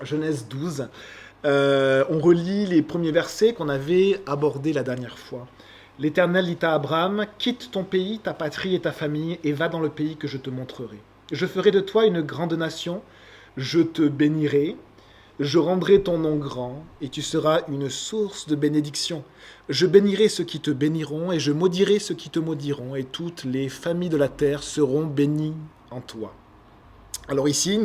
Genèse 12. On relit les premiers versets qu'on avait abordés la dernière fois. L'Éternel dit à Abraham, quitte ton pays, ta patrie et ta famille, et va dans le pays que je te montrerai. Je ferai de toi une grande nation, je te bénirai, je rendrai ton nom grand, et tu seras une source de bénédiction. Je bénirai ceux qui te béniront, et je maudirai ceux qui te maudiront, et toutes les familles de la terre seront bénies en toi. Alors ici,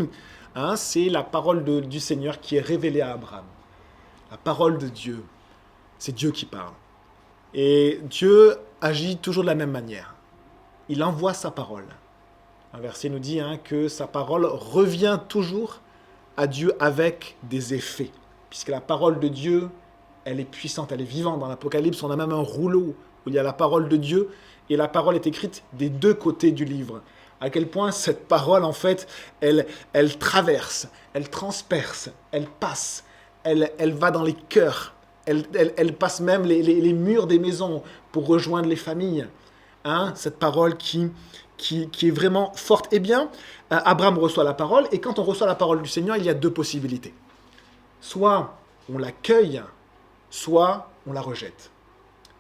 c'est la parole du Seigneur qui est révélée à Abraham. La parole de Dieu, c'est Dieu qui parle. Et Dieu agit toujours de la même manière. Il envoie sa parole. Un verset nous dit que sa parole revient toujours à Dieu avec des effets. Puisque la parole de Dieu, elle est puissante, elle est vivante. Dans l'Apocalypse, on a même un rouleau où il y a la parole de Dieu et la parole est écrite des deux côtés du livre. À quel point cette parole, en fait, elle traverse, elle transperce, elle passe, elle va dans les cœurs, elle passe même les murs des maisons pour rejoindre les familles. Cette parole qui est vraiment forte. Eh bien, Abraham reçoit la parole, et quand on reçoit la parole du Seigneur, il y a deux possibilités. Soit on l'accueille, soit on la rejette.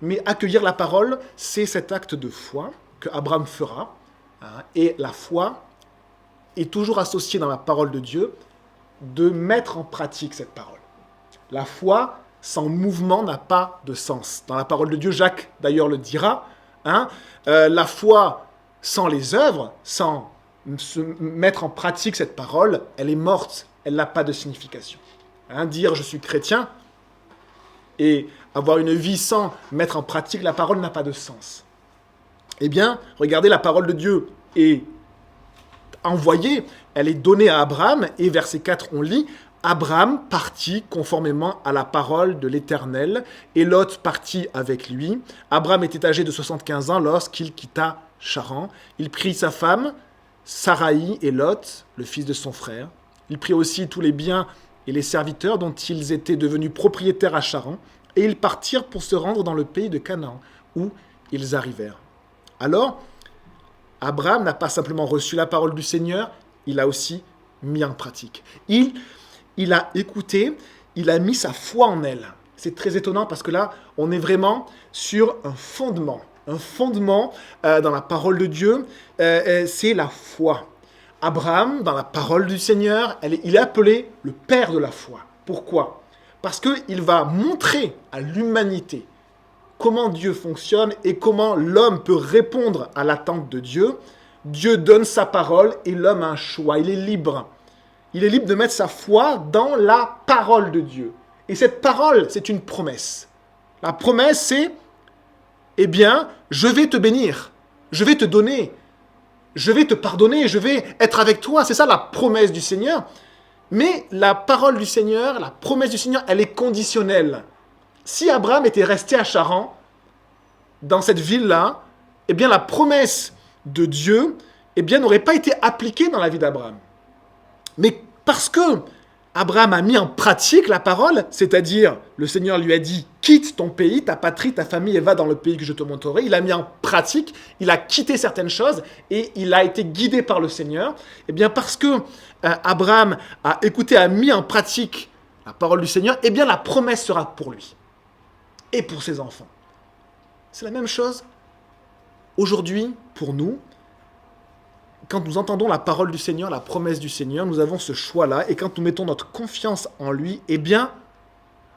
Mais accueillir la parole, c'est cet acte de foi que Abraham fera. Et la foi est toujours associée dans la parole de Dieu de mettre en pratique cette parole. La foi sans mouvement n'a pas de sens. Dans la parole de Dieu, Jacques d'ailleurs le dira, la foi sans les œuvres, sans mettre en pratique cette parole, elle est morte, elle n'a pas de signification. Dire je suis chrétien et avoir une vie sans mettre en pratique la parole n'a pas de sens. Eh bien, regardez, la parole de Dieu est envoyée, elle est donnée à Abraham, et verset 4, on lit, Abraham partit conformément à la parole de l'Éternel, et Lot partit avec lui. Abraham était âgé de 75 ans lorsqu'il quitta Charan. Il prit sa femme, Saraï, et Lot, le fils de son frère. Il prit aussi tous les biens et les serviteurs dont ils étaient devenus propriétaires à Charan, et ils partirent pour se rendre dans le pays de Canaan, où ils arrivèrent. Alors, Abraham n'a pas simplement reçu la parole du Seigneur, il a aussi mis en pratique. Il a écouté, il a mis sa foi en elle. C'est très étonnant parce que là, on est vraiment sur un fondement. Un fondement dans la parole de Dieu, c'est la foi. Abraham, dans la parole du Seigneur, il est appelé le père de la foi. Pourquoi ? Parce qu'il va montrer à l'humanité comment Dieu fonctionne et comment l'homme peut répondre à l'attente de Dieu. Dieu donne sa parole et l'homme a un choix, il est libre. Il est libre de mettre sa foi dans la parole de Dieu. Et cette parole, c'est une promesse. La promesse, c'est, eh bien, je vais te bénir, je vais te donner, je vais te pardonner, je vais être avec toi. C'est ça la promesse du Seigneur. Mais la parole du Seigneur, la promesse du Seigneur, elle est conditionnelle. Si Abraham était resté à Charan, dans cette ville-là, eh bien la promesse de Dieu, eh bien n'aurait pas été appliquée dans la vie d'Abraham. Mais parce que Abraham a mis en pratique la parole, c'est-à-dire le Seigneur lui a dit quitte ton pays, ta patrie, ta famille et va dans le pays que je te montrerai. Il a mis en pratique, il a quitté certaines choses et il a été guidé par le Seigneur. Eh bien parce que Abraham a écouté, a mis en pratique la parole du Seigneur, eh bien la promesse sera pour lui et pour ses enfants. C'est la même chose aujourd'hui pour nous. Quand nous entendons la parole du Seigneur, la promesse du Seigneur, nous avons ce choix-là. Et quand nous mettons notre confiance en lui, eh bien,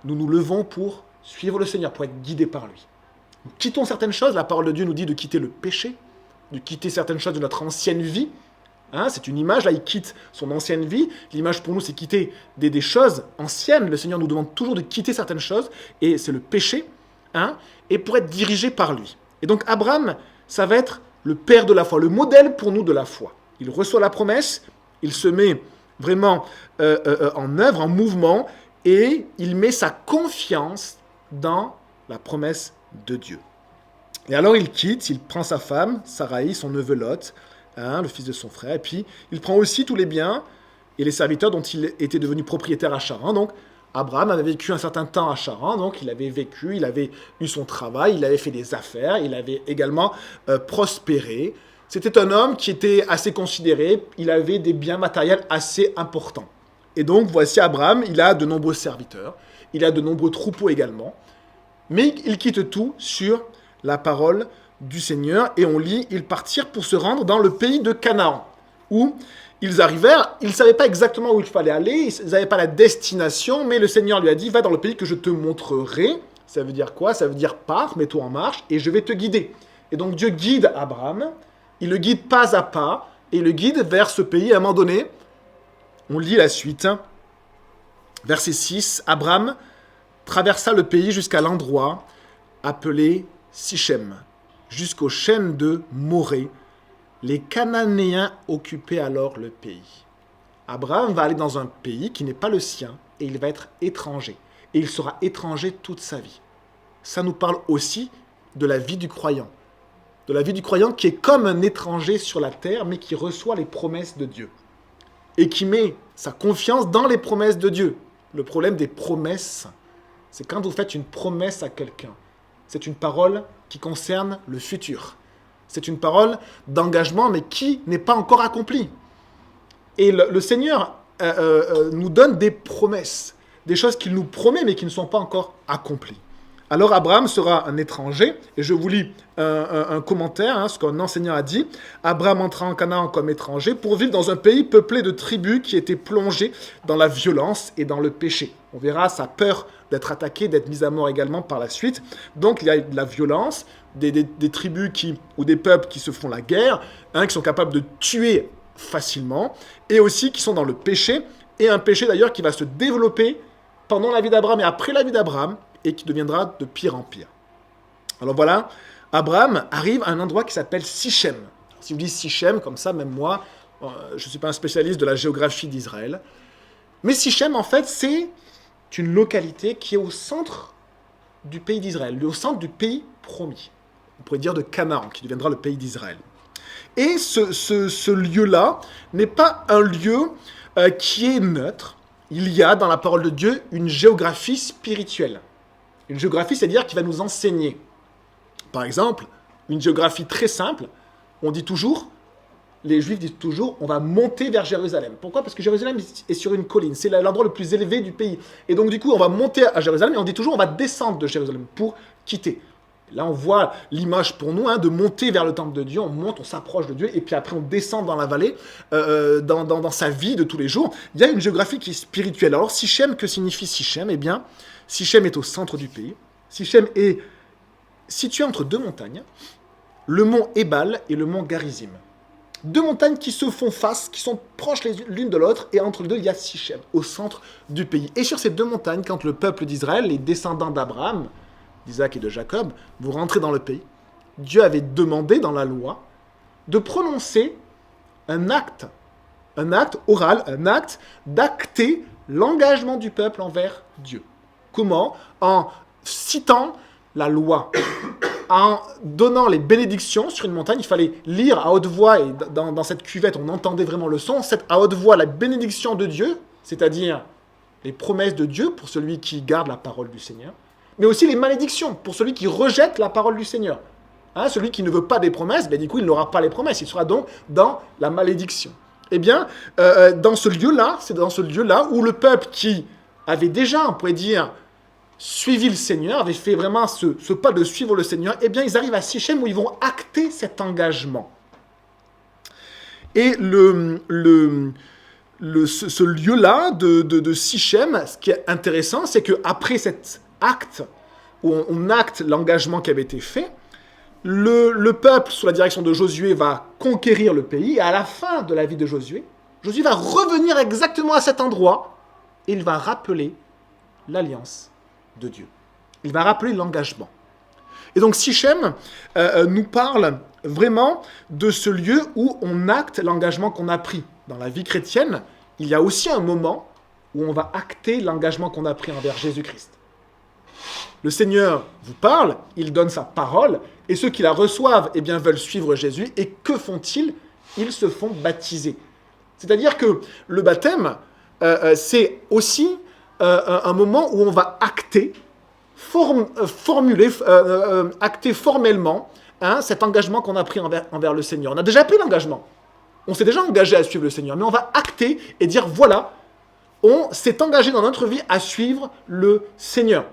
nous nous levons pour suivre le Seigneur, pour être guidés par lui. Nous quittons certaines choses. La parole de Dieu nous dit de quitter le péché, de quitter certaines choses de notre ancienne vie. C'est une image, là, il quitte son ancienne vie. L'image pour nous, c'est quitter des choses anciennes. Le Seigneur nous demande toujours de quitter certaines choses, et c'est le péché, et pour être dirigé par lui. Et donc, Abraham, ça va être le père de la foi, le modèle pour nous de la foi. Il reçoit la promesse, il se met vraiment en œuvre, en mouvement, et il met sa confiance dans la promesse de Dieu. Et alors il quitte, il prend sa femme, Saraï, son neveu Lot, le fils de son frère, et puis il prend aussi tous les biens et les serviteurs dont il était devenu propriétaire à Charan. Donc Abraham avait vécu un certain temps à Charan, donc il avait vécu, il avait eu son travail, il avait fait des affaires, il avait également prospéré. C'était un homme qui était assez considéré, il avait des biens matériels assez importants. Et donc, voici Abraham, il a de nombreux serviteurs, il a de nombreux troupeaux également, mais il quitte tout sur la parole du Seigneur, et on lit, ils partirent pour se rendre dans le pays de Canaan, où ils arrivèrent, ils ne savaient pas exactement où il fallait aller, ils n'avaient pas la destination, mais le Seigneur lui a dit, va dans le pays que je te montrerai. Ça veut dire quoi? Ça veut dire pars, mets-toi en marche, et je vais te guider. Et donc Dieu guide Abraham, il le guide pas à pas, et il le guide vers ce pays. À un moment donné, on lit la suite, verset 6, Abraham traversa le pays jusqu'à l'endroit appelé Sichem, jusqu'aux chaînes de Morée. Les Cananéens occupaient alors le pays. Abraham va aller dans un pays qui n'est pas le sien, et il va être étranger. Et il sera étranger toute sa vie. Ça nous parle aussi de la vie du croyant. De la vie du croyant qui est comme un étranger sur la terre, mais qui reçoit les promesses de Dieu. Et qui met sa confiance dans les promesses de Dieu. Le problème des promesses, c'est quand vous faites une promesse à quelqu'un. C'est une parole qui concerne le futur. C'est une parole d'engagement, mais qui n'est pas encore accomplie. Et le Seigneur nous donne des promesses, des choses qu'il nous promet, mais qui ne sont pas encore accomplies. Alors Abraham sera un étranger, et je vous lis un commentaire, ce qu'un enseignant a dit. Abraham entra en Canaan comme étranger pour vivre dans un pays peuplé de tribus qui étaient plongées dans la violence et dans le péché. On verra sa peur d'être attaqué, d'être mis à mort également par la suite. Donc il y a de la violence, des tribus ou des peuples qui se font la guerre, qui sont capables de tuer facilement, et aussi qui sont dans le péché, et un péché d'ailleurs qui va se développer pendant la vie d'Abraham et après la vie d'Abraham, et qui deviendra de pire en pire. Alors voilà, Abraham arrive à un endroit qui s'appelle Sichem. Si vous dites Sichem, comme ça, même moi, je ne suis pas un spécialiste de la géographie d'Israël, mais Sichem, en fait, c'est une localité qui est au centre du pays d'Israël, au centre du pays promis. On pourrait dire de Canaan, qui deviendra le pays d'Israël. Et ce lieu-là n'est pas un lieu qui est neutre. Il y a dans la parole de Dieu une géographie spirituelle. Une géographie, c'est-à-dire qui va nous enseigner. Par exemple, une géographie très simple, on dit toujours, les Juifs disent toujours, on va monter vers Jérusalem. Pourquoi? Parce que Jérusalem est sur une colline, c'est l'endroit le plus élevé du pays. Et donc du coup, on va monter à Jérusalem, et on dit toujours, on va descendre de Jérusalem pour quitter. Là, on voit l'image pour nous de monter vers le temple de Dieu. On monte, on s'approche de Dieu, et puis après, on descend dans la vallée, dans sa vie de tous les jours. Il y a une géographie qui est spirituelle. Alors, Sichem, que signifie Sichem? Eh bien, Sichem est au centre du pays. Sichem est situé entre deux montagnes, le mont Ébal et le mont Garizim. Deux montagnes qui se font face, qui sont proches l'une de l'autre, et entre les deux, il y a Sichem, au centre du pays. Et sur ces deux montagnes, quand le peuple d'Israël, les descendants d'Abraham, d'Isaac et de Jacob, vous rentrez dans le pays, Dieu avait demandé dans la loi de prononcer un acte oral, un acte d'acter l'engagement du peuple envers Dieu. Comment? En citant la loi, en donnant les bénédictions sur une montagne. Il fallait lire à haute voix, et dans cette cuvette, on entendait vraiment le son, à haute voix la bénédiction de Dieu, c'est-à-dire les promesses de Dieu pour celui qui garde la parole du Seigneur, mais aussi les malédictions pour celui qui rejette la parole du Seigneur. Celui qui ne veut pas des promesses, du coup, il n'aura pas les promesses, il sera donc dans la malédiction. Eh bien, dans ce lieu-là, c'est dans ce lieu-là où le peuple qui avait déjà, on pourrait dire, suivi le Seigneur, avait fait vraiment ce pas de suivre le Seigneur, eh bien, ils arrivent à Sichem où ils vont acter cet engagement. Et ce lieu-là de Sichem, ce qui est intéressant, c'est qu'après cet acte, où on acte l'engagement qui avait été fait, le peuple, sous la direction de Josué, va conquérir le pays, et à la fin de la vie de Josué, Josué va revenir exactement à cet endroit, et il va rappeler l'alliance de Dieu. Il va rappeler l'engagement. Et donc Sichem nous parle vraiment de ce lieu où on acte l'engagement qu'on a pris. Dans la vie chrétienne, il y a aussi un moment où on va acter l'engagement qu'on a pris envers Jésus-Christ. Le Seigneur vous parle, il donne sa parole, et ceux qui la reçoivent veulent suivre Jésus. Et que font-ils? Ils se font baptiser. C'est-à-dire que le baptême, c'est aussi un moment où on va acter, acter formellement cet engagement qu'on a pris envers le Seigneur. On a déjà pris l'engagement. On s'est déjà engagé à suivre le Seigneur, mais on va acter et dire voilà, on s'est engagé dans notre vie à suivre le Seigneur.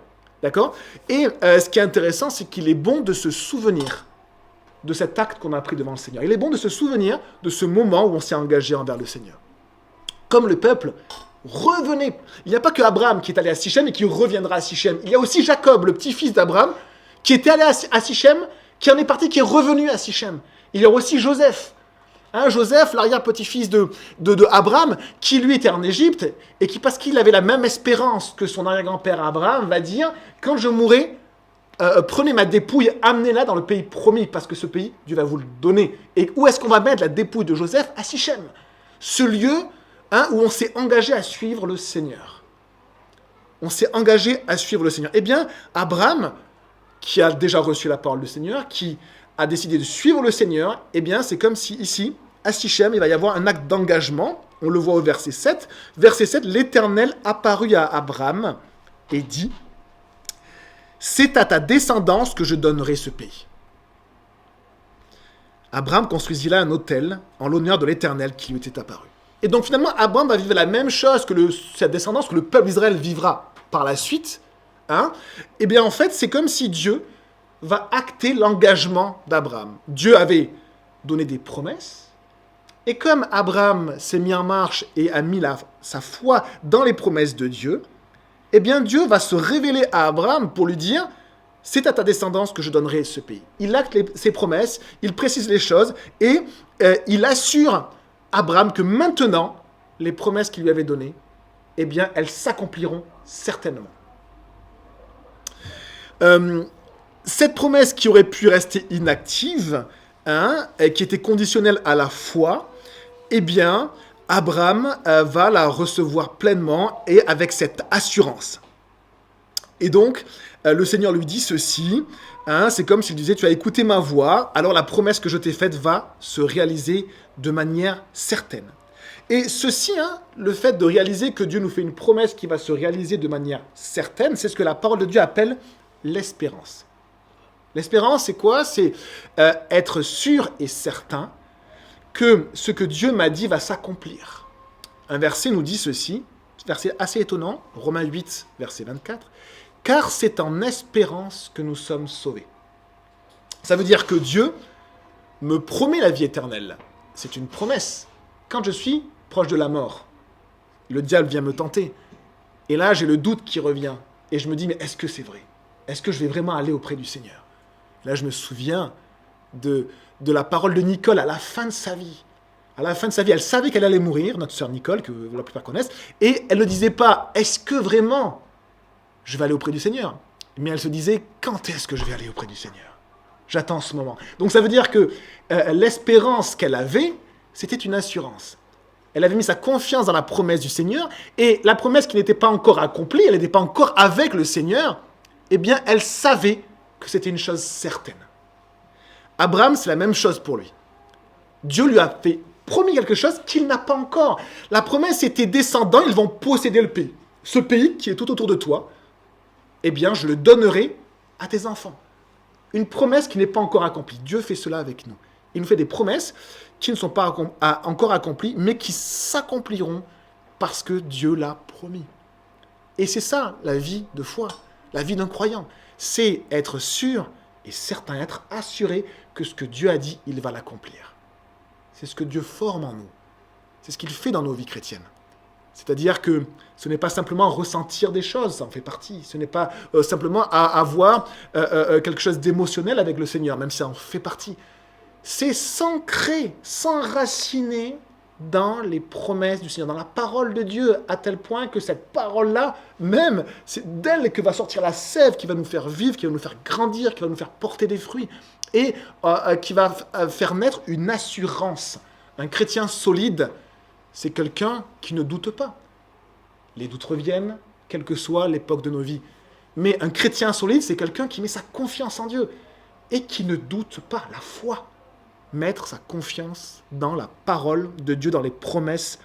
D'accord? Et ce qui est intéressant, c'est qu'il est bon de se souvenir de cet acte qu'on a pris devant le Seigneur. Il est bon de se souvenir de ce moment où on s'est engagé envers le Seigneur. Comme le peuple revenait. Il n'y a pas que Abraham qui est allé à Sichem et qui reviendra à Sichem. Il y a aussi Jacob, le petit-fils d'Abraham, qui était allé à Sichem, qui en est parti, qui est revenu à Sichem. Il y a aussi Joseph. Joseph, l'arrière-petit-fils de Abraham, qui lui était en Égypte, et qui, parce qu'il avait la même espérance que son arrière-grand-père Abraham, va dire, quand je mourrai, prenez ma dépouille, amenez-la dans le pays promis, parce que ce pays, Dieu va vous le donner. Et où est-ce qu'on va mettre la dépouille de Joseph? À Sichem. Ce lieu où on s'est engagé à suivre le Seigneur. On s'est engagé à suivre le Seigneur. Eh bien, Abraham, qui a déjà reçu la parole du Seigneur, qui a décidé de suivre le Seigneur, eh bien, c'est comme si ici, à Sichem, il va y avoir un acte d'engagement. On le voit au verset 7. Verset 7, l'Éternel apparut à Abraham et dit, « C'est à ta descendance que je donnerai ce pays. » Abraham construisit là un autel en l'honneur de l'Éternel qui lui était apparu. Et donc finalement, Abraham va vivre la même chose que sa descendance, que le peuple d'Israël vivra par la suite. Eh bien en fait, c'est comme si Dieu va acter l'engagement d'Abraham. Dieu avait donné des promesses, et comme Abraham s'est mis en marche et a mis sa foi dans les promesses de Dieu, eh bien Dieu va se révéler à Abraham pour lui dire « C'est à ta descendance que je donnerai ce pays ». Il acte ses promesses, il précise les choses, et il assure Abraham que maintenant, les promesses qu'il lui avait données, eh bien elles s'accompliront certainement. Cette promesse qui aurait pu rester inactive, et qui était conditionnelle à la foi, eh bien, Abraham va la recevoir pleinement et avec cette assurance. Et donc, le Seigneur lui dit ceci, c'est comme s'il disait, tu as écouté ma voix, alors la promesse que je t'ai faite va se réaliser de manière certaine. Et ceci, le fait de réaliser que Dieu nous fait une promesse qui va se réaliser de manière certaine, c'est ce que la parole de Dieu appelle l'espérance. L'espérance, c'est quoi? C'est être sûr et certain que ce que Dieu m'a dit va s'accomplir. Un verset nous dit ceci, verset assez étonnant, Romains 8, verset 24, « Car c'est en espérance que nous sommes sauvés. » Ça veut dire que Dieu me promet la vie éternelle. C'est une promesse. Quand je suis proche de la mort, le diable vient me tenter. Et là, j'ai le doute qui revient. Et je me dis, mais est-ce que c'est vrai? Est-ce que je vais vraiment aller auprès du Seigneur? Là, je me souviens de la parole de Nicole à la fin de sa vie. À la fin de sa vie, elle savait qu'elle allait mourir, notre sœur Nicole, que la plupart connaissent, et elle ne disait pas, est-ce que vraiment je vais aller auprès du Seigneur? Mais elle se disait, quand est-ce que je vais aller auprès du Seigneur? J'attends ce moment. Donc ça veut dire que l'espérance qu'elle avait, c'était une assurance. Elle avait mis sa confiance dans la promesse du Seigneur, et la promesse qui n'était pas encore accomplie, elle n'était pas encore avec le Seigneur, eh bien, elle savait que c'était une chose certaine. Abraham, c'est la même chose pour lui. Dieu lui a promis quelque chose qu'il n'a pas encore. La promesse était descendants, ils vont posséder le pays. Ce pays qui est tout autour de toi, eh bien, je le donnerai à tes enfants. Une promesse qui n'est pas encore accomplie. Dieu fait cela avec nous. Il nous fait des promesses qui ne sont pas encore accomplies, mais qui s'accompliront parce que Dieu l'a promis. Et c'est ça, la vie de foi, la vie d'un croyant. C'est être sûr et certain, être assuré que ce que Dieu a dit, il va l'accomplir. C'est ce que Dieu forme en nous. C'est ce qu'il fait dans nos vies chrétiennes. C'est-à-dire que ce n'est pas simplement ressentir des choses, ça en fait partie. Ce n'est pas simplement avoir quelque chose d'émotionnel avec le Seigneur, même si ça en fait partie. C'est s'ancrer, s'enraciner dans les promesses du Seigneur, dans la parole de Dieu, à tel point que cette parole-là, même, c'est d'elle que va sortir la sève qui va nous faire vivre, qui va nous faire grandir, qui va nous faire porter des fruits, et qui va faire naître une assurance. Un chrétien solide, c'est quelqu'un qui ne doute pas. Les doutes reviennent, quelle que soit l'époque de nos vies. Mais un chrétien solide, c'est quelqu'un qui met sa confiance en Dieu et qui ne doute pas, la foi. Mettre sa confiance dans la parole de Dieu, dans les promesses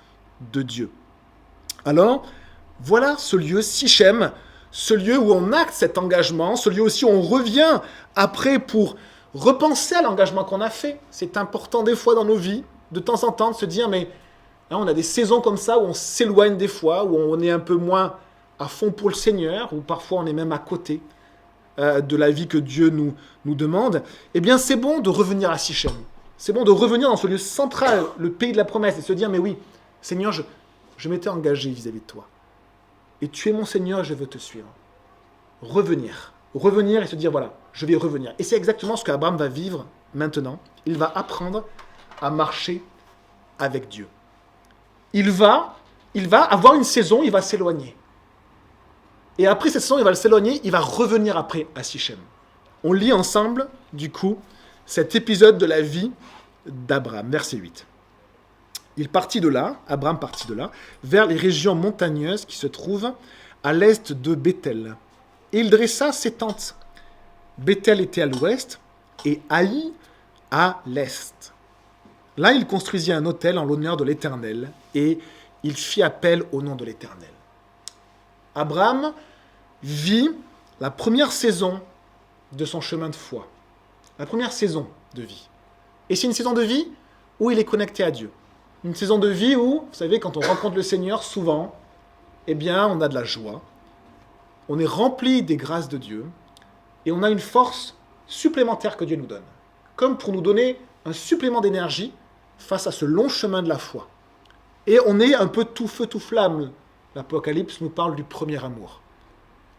de Dieu. Alors, voilà ce lieu, Sichem, ce lieu où on acte cet engagement, ce lieu aussi où on revient après pour repenser à l'engagement qu'on a fait. C'est important des fois dans nos vies, de temps en temps, de se dire, mais Hein, on a des saisons comme ça où on s'éloigne des fois, où on est un peu moins à fond pour le Seigneur, où parfois on est même à côté de la vie que Dieu nous demande. Eh bien, c'est bon de revenir à Sichem. C'est bon de revenir dans ce lieu central, le pays de la promesse, et se dire, mais oui, Seigneur, je m'étais engagé vis-à-vis de toi. Et tu es mon Seigneur, je veux te suivre. Revenir. Revenir et se dire, voilà, je vais revenir. Et c'est exactement ce qu'Abraham va vivre maintenant. Il va apprendre à marcher avec Dieu. Il va avoir une saison, il va s'éloigner. Et après cette saison, il va s'éloigner, il va revenir après à Sichem. On lit ensemble, du coup, cet épisode de la vie d'Abraham, verset 8. Abraham partit de là, vers les régions montagneuses qui se trouvent à l'est de Béthel. Et il dressa ses tentes. Béthel était à l'ouest et Haï à l'est. Là, il construisit un autel en l'honneur de l'Éternel et il fit appel au nom de l'Éternel. Abraham vit la première saison de son chemin de foi. La première saison de vie. Et c'est une saison de vie où il est connecté à Dieu. Une saison de vie où, vous savez, quand on rencontre le Seigneur, souvent, eh bien, on a de la joie. On est rempli des grâces de Dieu. Et on a une force supplémentaire que Dieu nous donne. Comme pour nous donner un supplément d'énergie face à ce long chemin de la foi. Et on est un peu tout feu, tout flamme. L'Apocalypse nous parle du premier amour.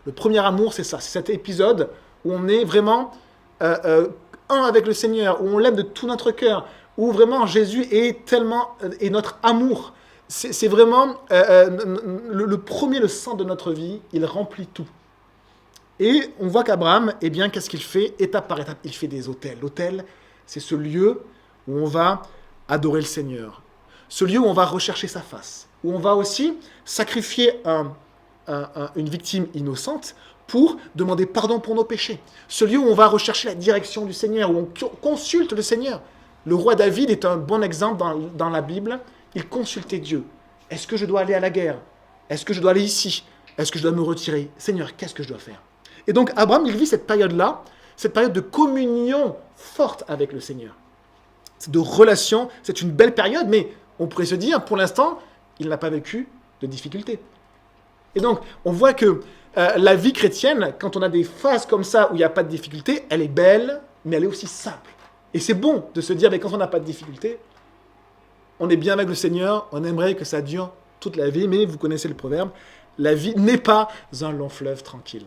Le premier amour, c'est ça. C'est cet épisode où on est vraiment un avec le Seigneur, où on l'aime de tout notre cœur, où vraiment Jésus est notre amour. C'est vraiment le premier, le centre de notre vie. Il remplit tout. Et on voit qu'Abraham, eh bien, qu'est-ce qu'il fait? Étape par étape, il fait des autels. L'autel, c'est ce lieu où on va adorer le Seigneur. Ce lieu où on va rechercher sa face. Où on va aussi sacrifier une victime innocente pour demander pardon pour nos péchés. Ce lieu où on va rechercher la direction du Seigneur, où on consulte le Seigneur. Le roi David est un bon exemple dans la Bible. Il consultait Dieu. Est-ce que je dois aller à la guerre? Est-ce que je dois aller ici? Est-ce que je dois me retirer? Seigneur, qu'est-ce que je dois faire? Et donc Abraham, il vit cette période-là, cette période de communion forte avec le Seigneur. De relation, c'est une belle période, mais on pourrait se dire, pour l'instant, il n'a pas vécu de difficultés. Et donc, on voit que la vie chrétienne, quand on a des phases comme ça où il n'y a pas de difficultés, elle est belle, mais elle est aussi simple. Et c'est bon de se dire, mais quand on n'a pas de difficultés, on est bien avec le Seigneur, on aimerait que ça dure toute la vie, mais vous connaissez le proverbe, la vie n'est pas un long fleuve tranquille.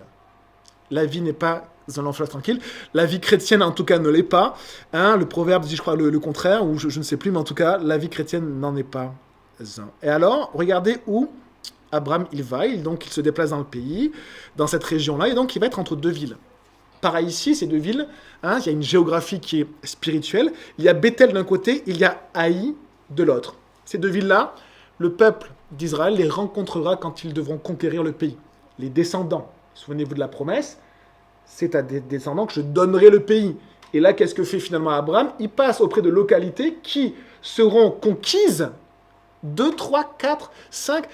La vie n'est pas un long fleuve tranquille. La vie chrétienne, en tout cas, ne l'est pas. Hein, le proverbe dit, je crois, le contraire, ou je ne sais plus, mais en tout cas, la vie chrétienne n'en est pas un. Et alors, regardez où Abraham, il va. Donc, il se déplace dans le pays, dans cette région-là, et donc, il va être entre deux villes. Pareil ici, ces deux villes, hein, il y a une géographie qui est spirituelle. Il y a Béthel d'un côté, il y a Haï de l'autre. Ces deux villes-là, le peuple d'Israël les rencontrera quand ils devront conquérir le pays. Les descendants. Souvenez-vous de la promesse, c'est à des descendants que je donnerai le pays. Et là, qu'est-ce que fait finalement Abraham? Il passe auprès de localités qui seront conquises 2, 3, 4, 5,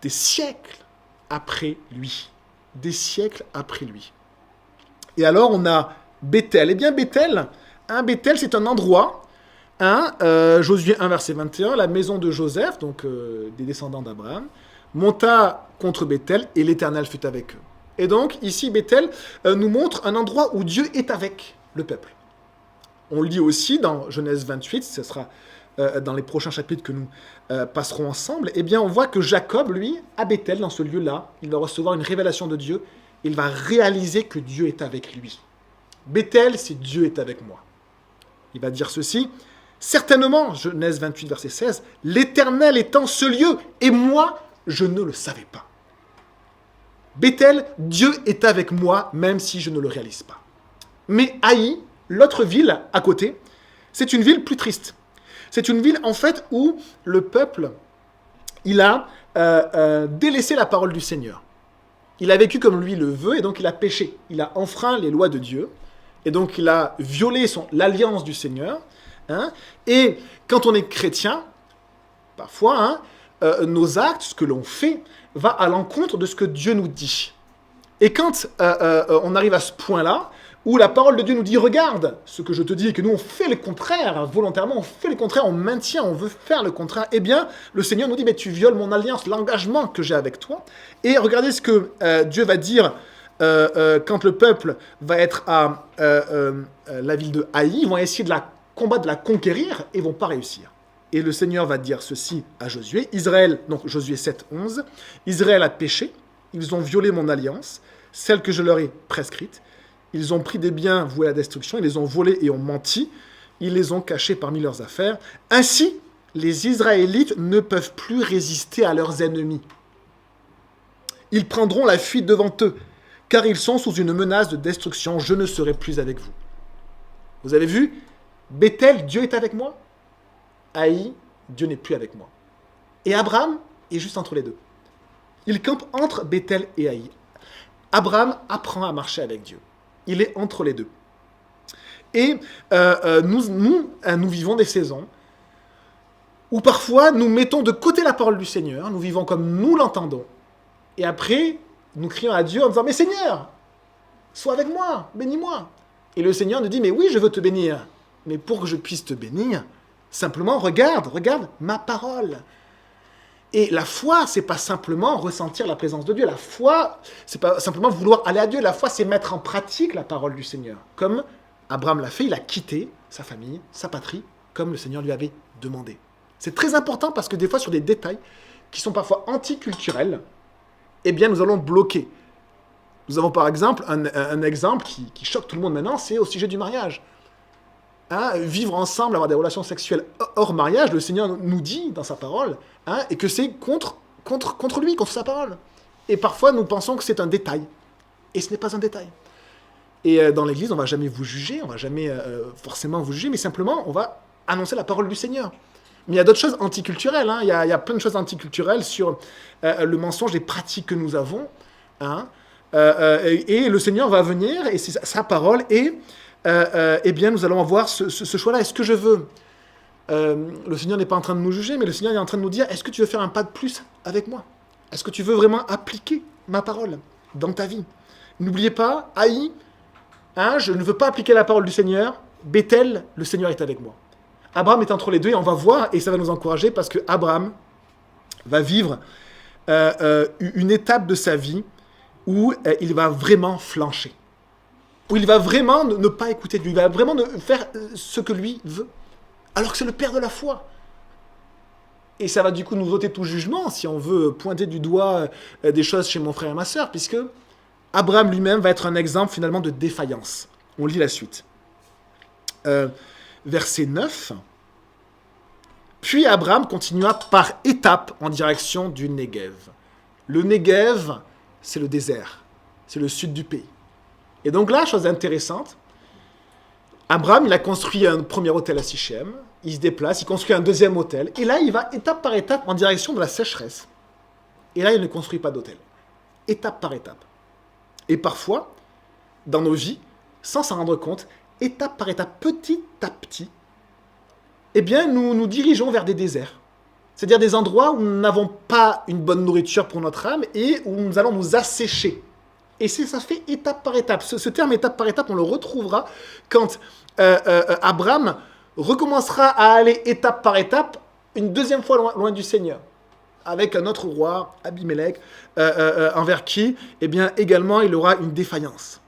des siècles après lui. Des siècles après lui. Et alors, on a Béthel. Eh bien, Béthel, c'est un endroit, Josué 1, verset 21, la maison de Joseph, donc des descendants d'Abraham, monta contre Béthel et l'Éternel fut avec eux. Et donc, ici, Béthel nous montre un endroit où Dieu est avec le peuple. On lit aussi dans Genèse 28, ce sera dans les prochains chapitres que nous passerons ensemble, eh bien, on voit que Jacob, lui, à Béthel, dans ce lieu-là, il va recevoir une révélation de Dieu, il va réaliser que Dieu est avec lui. Béthel, c'est Dieu est avec moi. Il va dire ceci, certainement, Genèse 28, verset 16, l'Éternel est en ce lieu, et moi, je ne le savais pas. Béthel, Dieu est avec moi, même si je ne le réalise pas. Mais Haï, l'autre ville à côté, c'est une ville plus triste. C'est une ville, en fait, où le peuple, il a délaissé la parole du Seigneur. Il a vécu comme lui le veut, et donc il a péché. Il a enfreint les lois de Dieu, et donc il a violé l'alliance du Seigneur. Hein, et quand on est chrétien, parfois, nos actes, ce que l'on fait, va à l'encontre de ce que Dieu nous dit. Et quand on arrive à ce point-là, où la parole de Dieu nous dit, regarde ce que je te dis, et que nous on fait le contraire, volontairement on fait le contraire, on maintient, on veut faire le contraire, eh bien le Seigneur nous dit, mais tu violes mon alliance, l'engagement que j'ai avec toi. Et regardez ce que Dieu va dire quand le peuple va être à la ville de Haï, ils vont essayer de la combattre, de la conquérir, et vont pas réussir. Et le Seigneur va dire ceci à Josué, Israël, donc Josué 7, 11, Israël a péché, ils ont violé mon alliance, celle que je leur ai prescrite. Ils ont pris des biens voués à la destruction, ils les ont volés et ont menti, ils les ont cachés parmi leurs affaires. Ainsi, les Israélites ne peuvent plus résister à leurs ennemis. Ils prendront la fuite devant eux, car ils sont sous une menace de destruction, je ne serai plus avec vous. Vous avez vu, Bethel, Dieu est avec moi. Haï, Dieu n'est plus avec moi. Et Abraham est juste entre les deux. Il campe entre Bethel et Haï. Abraham apprend à marcher avec Dieu. Il est entre les deux. Et nous vivons des saisons où parfois nous mettons de côté la parole du Seigneur, nous vivons comme nous l'entendons. Et après, nous crions à Dieu en disant, mais Seigneur, sois avec moi, bénis-moi. Et le Seigneur nous dit, mais oui, je veux te bénir. Mais pour que je puisse te bénir, simplement regarde ma parole. Et la foi, c'est pas simplement ressentir la présence de Dieu. La foi, c'est pas simplement vouloir aller à Dieu. La foi, c'est mettre en pratique la parole du Seigneur. Comme Abraham l'a fait, il a quitté sa famille, sa patrie, comme le Seigneur lui avait demandé. C'est très important parce que des fois, sur des détails qui sont parfois anticulturels, eh bien, nous allons bloquer. Nous avons par exemple un exemple qui choque tout le monde maintenant, c'est au sujet du mariage. Vivre ensemble, avoir des relations sexuelles hors mariage, le Seigneur nous dit dans sa parole, et que c'est contre lui, contre sa parole. Et parfois, nous pensons que c'est un détail. Et ce n'est pas un détail. Et dans l'Église, on ne va jamais vous juger, on ne va jamais forcément vous juger, mais simplement, on va annoncer la parole du Seigneur. Mais il y a d'autres choses anticulturelles. Il y a plein de choses anticulturelles sur le mensonge, les pratiques que nous avons. Et le Seigneur va venir, et c'est sa parole, et eh bien, nous allons avoir ce choix-là. Est-ce que je veux le Seigneur n'est pas en train de nous juger, mais le Seigneur est en train de nous dire, est-ce que tu veux faire un pas de plus avec moi? Est-ce que tu veux vraiment appliquer ma parole dans ta vie? N'oubliez pas, Haï, je ne veux pas appliquer la parole du Seigneur. Bethel, le Seigneur est avec moi. Abraham est entre les deux, et on va voir, et ça va nous encourager, parce que Abraham va vivre une étape de sa vie où il va vraiment flancher. Où il va vraiment ne pas écouter Dieu, il va vraiment faire ce que lui veut, alors que c'est le père de la foi. Et ça va du coup nous ôter tout jugement, si on veut pointer du doigt des choses chez mon frère et ma sœur, puisque Abraham lui-même va être un exemple finalement de défaillance. On lit la suite. Verset 9. Puis Abraham continua par étapes en direction du Néguev. Le Néguev, c'est le désert, c'est le sud du pays. Et donc là, chose intéressante, Abraham, il a construit un premier hôtel à Sichem, il se déplace, il construit un deuxième hôtel, et là, il va étape par étape en direction de la sécheresse. Et là, il ne construit pas d'hôtel. Étape par étape. Et parfois, dans nos vies, sans s'en rendre compte, étape par étape, petit à petit, eh bien, nous nous dirigeons vers des déserts. C'est-à-dire des endroits où nous n'avons pas une bonne nourriture pour notre âme et où nous allons nous assécher. Et ça se fait étape par étape. Ce terme étape par étape, on le retrouvera quand Abraham recommencera à aller étape par étape, une deuxième fois loin du Seigneur, avec un autre roi, Abimelech, envers qui, eh bien, également, il aura une défaillance.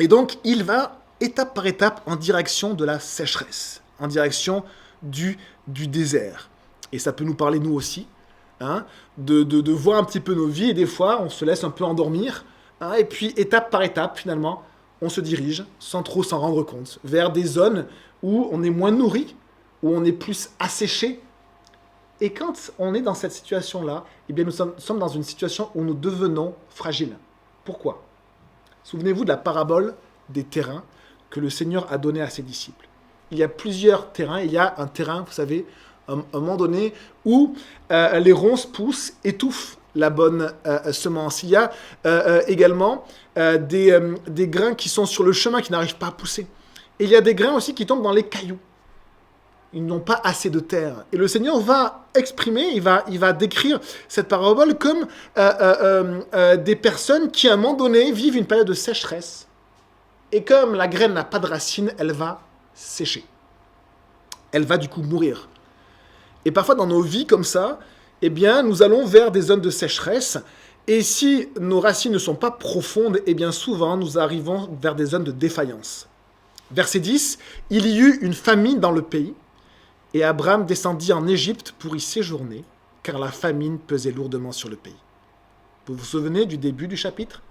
Et donc, il va étape par étape en direction de la sécheresse, en direction du désert. Et ça peut nous parler, nous aussi, de voir un petit peu nos vies, et des fois, on se laisse un peu endormir, et puis, étape par étape, finalement, on se dirige, sans trop s'en rendre compte, vers des zones où on est moins nourri, où on est plus asséché. Et quand on est dans cette situation-là, eh bien, nous sommes dans une situation où nous devenons fragiles. Pourquoi? Souvenez-vous de la parabole des terrains que le Seigneur a donné à ses disciples. Il y a plusieurs terrains. Il y a un terrain, vous savez, à un moment donné, où les ronces poussent, étouffent la bonne semence. Il y a également des grains qui sont sur le chemin, qui n'arrivent pas à pousser. Et il y a des grains aussi qui tombent dans les cailloux. Ils n'ont pas assez de terre. Et le Seigneur va exprimer, il va décrire cette parabole comme des personnes qui, à un moment donné, vivent une période de sécheresse. Et comme la graine n'a pas de racines, elle va sécher. Elle va du coup mourir. Et parfois dans nos vies comme ça, eh bien, nous allons vers des zones de sécheresse. Et si nos racines ne sont pas profondes, eh bien souvent nous arrivons vers des zones de défaillance. Verset 10, il y eut une famine dans le pays, et Abraham descendit en Égypte pour y séjourner, car la famine pesait lourdement sur le pays. Vous vous souvenez du début du chapitre?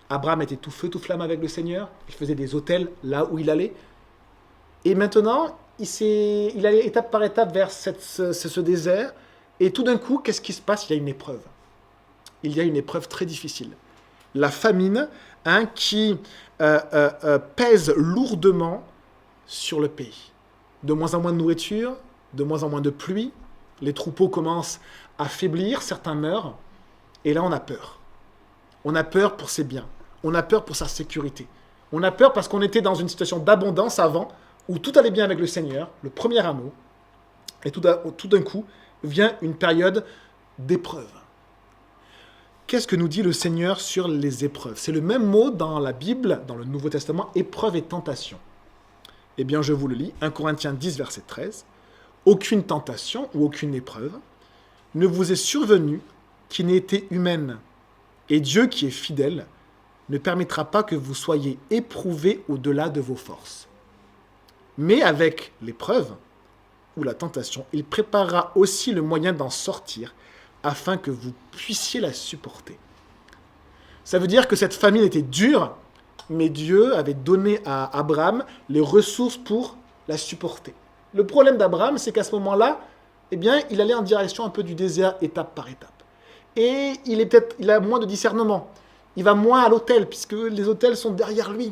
Abraham était tout feu, tout flamme avec le Seigneur, il faisait des autels là où il allait. Et maintenant, il allait étape par étape vers ce désert, et tout d'un coup, qu'est-ce qui se passe? Il y a une épreuve. Il y a une épreuve très difficile. La famine qui pèse lourdement sur le pays. De moins en moins de nourriture, de moins en moins de pluie, les troupeaux commencent à faiblir, certains meurent, et là on a peur. On a peur pour ses biens, on a peur pour sa sécurité. On a peur parce qu'on était dans une situation d'abondance avant, où tout allait bien avec le Seigneur, le premier amour, et tout d'un coup vient une période d'épreuve. Qu'est-ce que nous dit le Seigneur sur les épreuves? C'est le même mot dans la Bible, dans le Nouveau Testament, épreuve et tentation. Eh bien, je vous le lis, 1 Corinthiens 10, verset 13. Aucune tentation ou aucune épreuve ne vous est survenue qui n'ait été humaine. Et Dieu, qui est fidèle, ne permettra pas que vous soyez éprouvés au-delà de vos forces. Mais avec l'épreuve ou la tentation, il préparera aussi le moyen d'en sortir afin que vous puissiez la supporter. Ça veut dire que cette famine était dure, mais Dieu avait donné à Abraham les ressources pour la supporter. Le problème d'Abraham, c'est qu'à ce moment-là, eh bien, il allait en direction un peu du désert, étape par étape. Et il a moins de discernement. Il va moins à l'autel, puisque les autels sont derrière lui.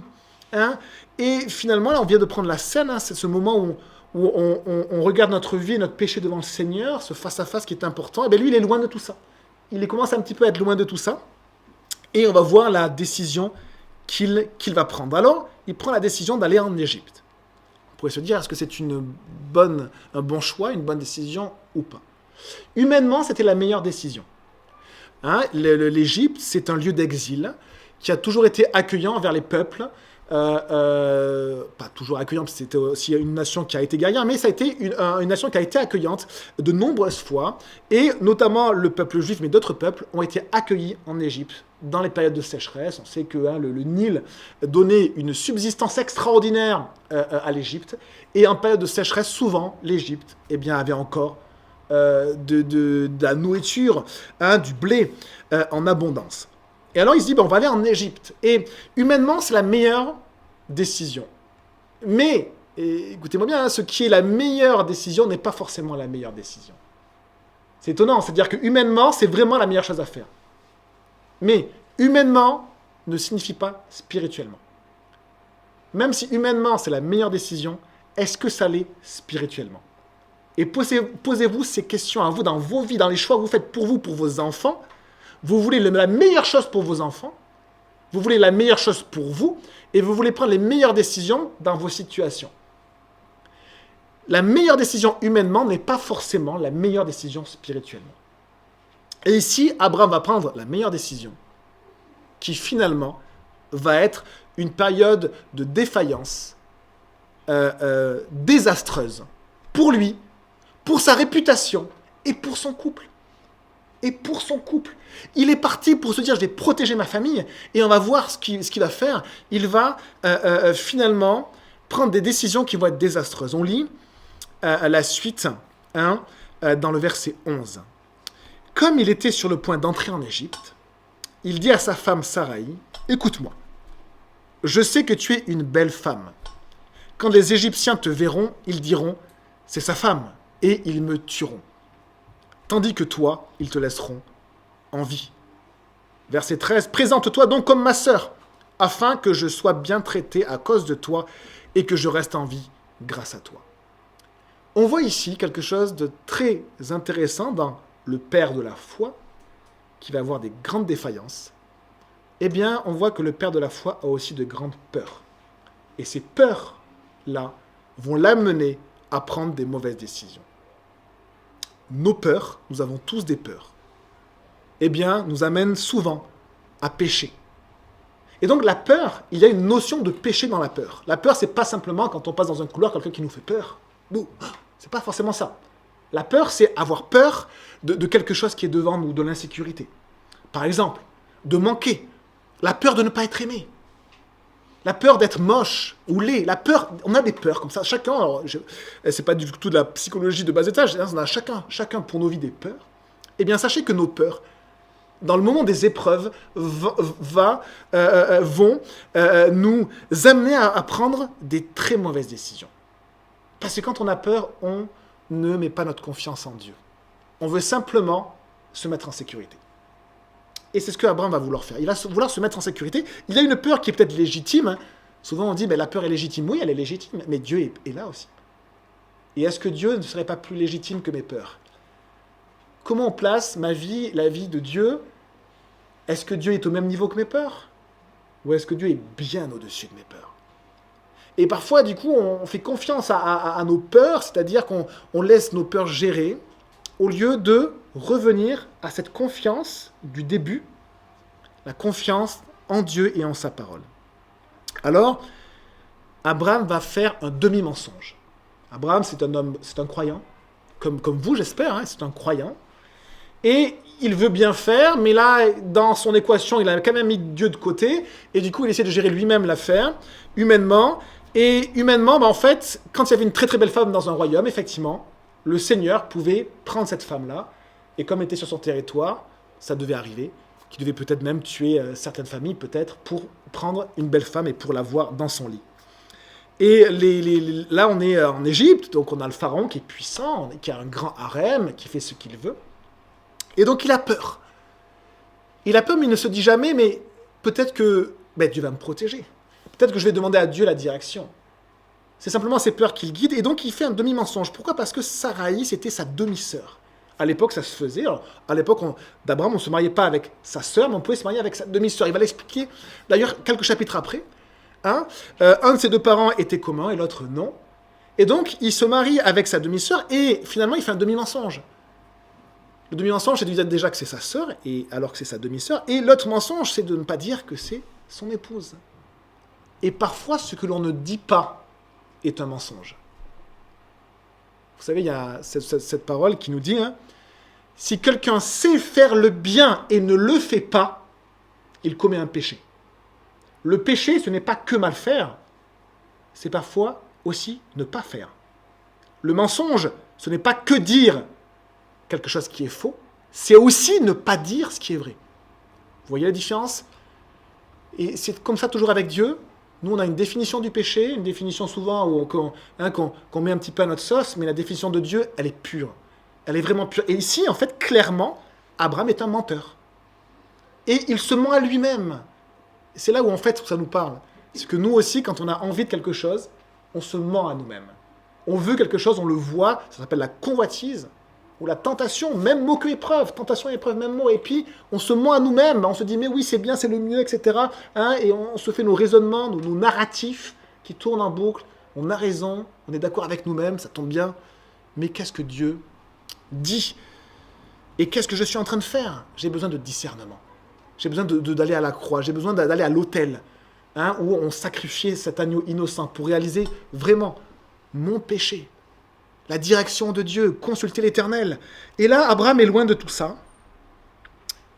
Hein. Et finalement, là, on vient de prendre la scène, hein, c'est ce moment où on regarde notre vie et notre péché devant le Seigneur, ce face-à-face qui est important. Et bien lui, il est loin de tout ça. Il commence un petit peu à être loin de tout ça. Et on va voir la décision qu'il va prendre. Alors, il prend la décision d'aller en Égypte. On pourrait se dire, est-ce que c'est un bon choix, une bonne décision ou pas? Humainement, c'était la meilleure décision. Hein, L'Égypte, c'est un lieu d'exil qui a toujours été accueillant envers les peuples. Pas toujours accueillant, parce que c'était aussi une nation qui a été guerrière, mais ça a été une nation qui a été accueillante de nombreuses fois, et notamment le peuple juif, mais d'autres peuples, ont été accueillis en Égypte dans les périodes de sécheresse. On sait que le Nil donnait une subsistance extraordinaire à l'Égypte, et en période de sécheresse, souvent, l'Égypte avait encore de la nourriture, du blé en abondance. Et alors il se dit, on va aller en Égypte. Et humainement, c'est la meilleure décision. Mais, écoutez-moi bien, ce qui est la meilleure décision n'est pas forcément la meilleure décision. C'est étonnant, c'est-à-dire que humainement, c'est vraiment la meilleure chose à faire. Mais humainement ne signifie pas spirituellement. Même si humainement, c'est la meilleure décision, est-ce que ça l'est spirituellement? Et posez-vous ces questions à vous dans vos vies, dans les choix que vous faites pour vous, pour vos enfants. Vous voulez la meilleure chose pour vos enfants, vous voulez la meilleure chose pour vous, et vous voulez prendre les meilleures décisions dans vos situations. La meilleure décision humainement n'est pas forcément la meilleure décision spirituellement. Et ici, Abraham va prendre la meilleure décision, qui finalement va être une période de défaillance désastreuse pour lui, pour sa réputation et pour son couple. Il est parti pour se dire, je vais protéger ma famille, et on va voir ce qu'il va faire. Il va finalement prendre des décisions qui vont être désastreuses. On lit la suite dans le verset 11. Comme il était sur le point d'entrer en Égypte, il dit à sa femme Saraï, « Écoute-moi, je sais que tu es une belle femme. Quand les Égyptiens te verront, ils diront, c'est sa femme, et ils me tueront. Tandis que toi, ils te laisseront en vie. » Verset 13. « Présente-toi donc comme ma sœur, afin que je sois bien traité à cause de toi et que je reste en vie grâce à toi. » On voit ici quelque chose de très intéressant dans le père de la foi, qui va avoir des grandes défaillances. Eh bien, on voit que le père de la foi a aussi de grandes peurs. Et ces peurs-là vont l'amener à prendre des mauvaises décisions. Nos peurs, nous avons tous des peurs, nous amènent souvent à pécher. Et donc la peur, il y a une notion de péché dans la peur. La peur, c'est pas simplement quand on passe dans un couloir, quelqu'un qui nous fait peur. Bouh, c'est pas forcément ça. La peur, c'est avoir peur de quelque chose qui est devant nous, de l'insécurité. Par exemple, de manquer. La peur de ne pas être aimé. La peur d'être moche ou laid. La peur, on a des peurs comme ça. Chacun, alors, c'est pas du tout de la psychologie de bas étage, on a chacun pour nos vies des peurs. Eh bien, sachez que nos peurs, dans le moment des épreuves, vont nous amener à prendre des très mauvaises décisions. Parce que quand on a peur, on ne met pas notre confiance en Dieu. On veut simplement se mettre en sécurité. Et c'est ce que Abraham va vouloir faire. Il va vouloir se mettre en sécurité. Il a une peur qui est peut-être légitime. Hein. Souvent on dit, la peur est légitime. Oui, elle est légitime, mais Dieu est là aussi. Et est-ce que Dieu ne serait pas plus légitime que mes peurs? Comment on place ma vie, la vie de Dieu? Est-ce que Dieu est au même niveau que mes peurs? Ou est-ce que Dieu est bien au-dessus de mes peurs? Et parfois, du coup, on fait confiance à nos peurs, c'est-à-dire qu'on laisse nos peurs gérer, au lieu de revenir à cette confiance du début, la confiance en Dieu et en sa parole. Alors, Abraham va faire un demi-mensonge. Abraham, c'est un homme, c'est un croyant, comme vous, j'espère, hein, c'est un croyant. Et il veut bien faire, mais là, dans son équation, il a quand même mis Dieu de côté, et du coup, il essaie de gérer lui-même l'affaire, humainement. Et humainement, en fait, quand il y avait une très très belle femme dans un royaume, effectivement, le Seigneur pouvait prendre cette femme-là, et comme elle était sur son territoire, ça devait arriver, qu'il devait peut-être même tuer certaines familles, peut-être, pour prendre une belle femme et pour la voir dans son lit. Et là, on est en Égypte, donc on a le pharaon qui est puissant, qui a un grand harem, qui fait ce qu'il veut. Et donc il a peur. Il a peur, mais il ne se dit jamais, mais peut-être que Dieu va me protéger. Peut-être que je vais demander à Dieu la direction. C'est simplement ses peurs qui le guident, et donc il fait un demi-mensonge. Pourquoi? Parce que Saraï, c'était sa demi-sœur. À l'époque, ça se faisait. Alors, à l'époque d'Abraham, on ne se mariait pas avec sa sœur, mais on pouvait se marier avec sa demi-sœur. Il va l'expliquer, d'ailleurs, quelques chapitres après. Hein, un de ses deux parents était commun et l'autre non. Et donc, il se marie avec sa demi-sœur, et finalement, il fait un demi-mensonge. Le demi-mensonge, c'est de dire déjà que c'est sa sœur, et alors que c'est sa demi-sœur. Et l'autre mensonge, c'est de ne pas dire que c'est son épouse. Et parfois, ce que l'on ne dit pas est un mensonge. Vous savez, il y a cette parole qui nous dit, hein, si quelqu'un sait faire le bien et ne le fait pas, il commet un péché. Le péché, ce n'est pas que mal faire, c'est parfois aussi ne pas faire. Le mensonge, ce n'est pas que dire quelque chose qui est faux, c'est aussi ne pas dire ce qui est vrai. Vous voyez la différence? Et c'est comme ça toujours avec Dieu. Nous, on a une définition du péché, une définition souvent qu'on met un petit peu à notre sauce, mais la définition de Dieu, elle est pure. Elle est vraiment pure. Et ici, en fait, clairement, Abraham est un menteur. Et il se ment à lui-même. C'est là où, en fait, ça nous parle. C'est que nous aussi, quand on a envie de quelque chose, on se ment à nous-mêmes. On veut quelque chose, on le voit, ça s'appelle la convoitise, ou la tentation, même mot que épreuve, tentation, épreuve, même mot, et puis on se ment à nous-mêmes, on se dit mais oui c'est bien, c'est le mieux, etc. Hein, et on se fait nos raisonnements, nos narratifs qui tournent en boucle, on a raison, on est d'accord avec nous-mêmes, ça tombe bien, mais qu'est-ce que Dieu dit? Et qu'est-ce que je suis en train de faire? J'ai besoin de discernement, j'ai besoin d'aller à la croix, j'ai besoin d'aller à l'autel, hein, où on sacrifiait cet agneau innocent pour réaliser vraiment mon péché. La direction de Dieu, consulter l'Éternel. Et là, Abraham est loin de tout ça.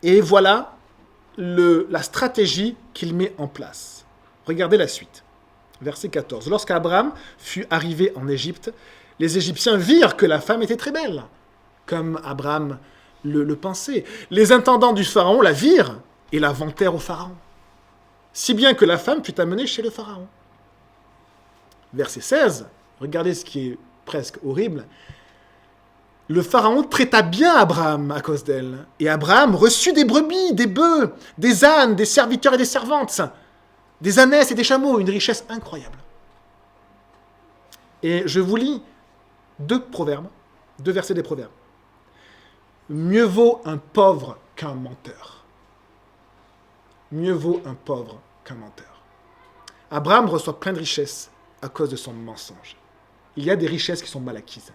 Et voilà la stratégie qu'il met en place. Regardez la suite. Verset 14. Lorsqu'Abraham fut arrivé en Égypte, les Égyptiens virent que la femme était très belle, comme Abraham le pensait. Les intendants du Pharaon la virent et la vantèrent au Pharaon, si bien que la femme fut amenée chez le Pharaon. Verset 16. Regardez ce qui est presque horrible. Le Pharaon traita bien Abraham à cause d'elle. Et Abraham reçut des brebis, des bœufs, des ânes, des serviteurs et des servantes, des ânesses et des chameaux, une richesse incroyable. Et je vous lis deux versets des Proverbes. Mieux vaut un pauvre qu'un menteur. Mieux vaut un pauvre qu'un menteur. Abraham reçoit plein de richesses à cause de son mensonge. Il y a des richesses qui sont mal acquises.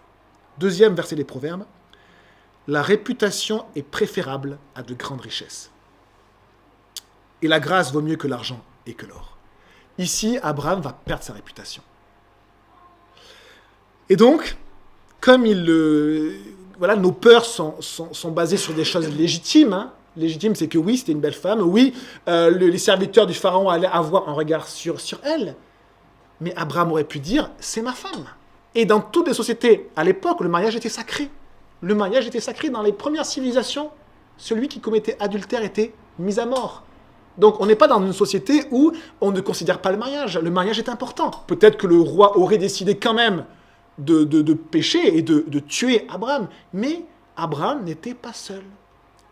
Deuxième verset des Proverbes. La réputation est préférable à de grandes richesses. Et la grâce vaut mieux que l'argent et que l'or. Ici, Abraham va perdre sa réputation. Et donc, comme voilà, nos peurs sont basées sur des choses légitimes. Hein. Légitime, c'est que oui, c'était une belle femme. Oui, les serviteurs du pharaon allaient avoir un regard sur elle. Mais Abraham aurait pu dire, c'est ma femme. Et dans toutes les sociétés, à l'époque, le mariage était sacré. Le mariage était sacré dans les premières civilisations. Celui qui commettait adultère était mis à mort. Donc on n'est pas dans une société où on ne considère pas le mariage. Le mariage est important. Peut-être que le roi aurait décidé quand même de pécher et de tuer Abraham. Mais Abraham n'était pas seul.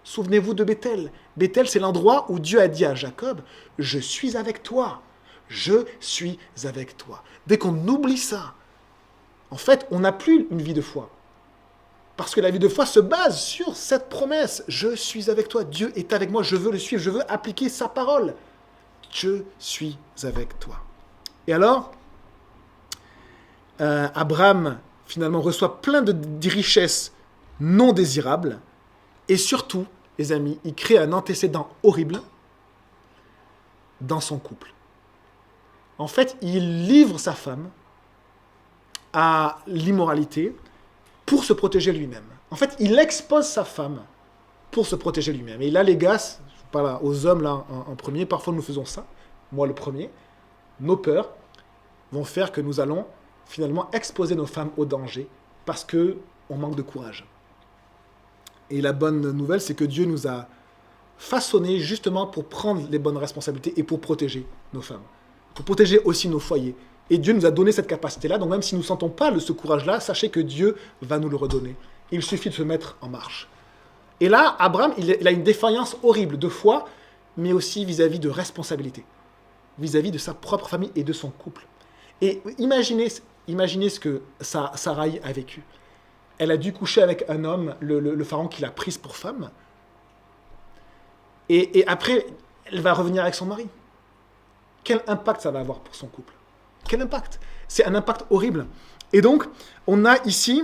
Souvenez-vous de Béthel. Béthel, c'est l'endroit où Dieu a dit à Jacob, « Je suis avec toi. Je suis avec toi. » Dès qu'on oublie ça, en fait, on n'a plus une vie de foi. Parce que la vie de foi se base sur cette promesse. « Je suis avec toi. Dieu est avec moi. Je veux le suivre. Je veux appliquer sa parole. Je suis avec toi. » Et alors, Abraham, finalement, reçoit plein de richesses non désirables. Et surtout, les amis, il crée un antécédent horrible dans son couple. En fait, il livre sa femme à l'immoralité pour se protéger lui-même. En fait, il expose sa femme pour se protéger lui-même. Et là, les gars, je parle aux hommes là en premier, parfois nous faisons ça, moi le premier, nos peurs vont faire que nous allons finalement exposer nos femmes au danger parce qu'on manque de courage. Et la bonne nouvelle, c'est que Dieu nous a façonnés justement pour prendre les bonnes responsabilités et pour protéger nos femmes, pour protéger aussi nos foyers. Et Dieu nous a donné cette capacité-là, donc même si nous ne sentons pas ce courage-là, sachez que Dieu va nous le redonner. Il suffit de se mettre en marche. Et là, Abraham, il a une défaillance horrible de foi, mais aussi vis-à-vis de responsabilité, vis-à-vis de sa propre famille et de son couple. Et imaginez ce que Sarai a vécu. Elle a dû coucher avec un homme, le pharaon qui l'a prise pour femme. Et après, elle va revenir avec son mari. Quel impact ça va avoir pour son couple? Quel impact? C'est un impact horrible. Et donc, on a ici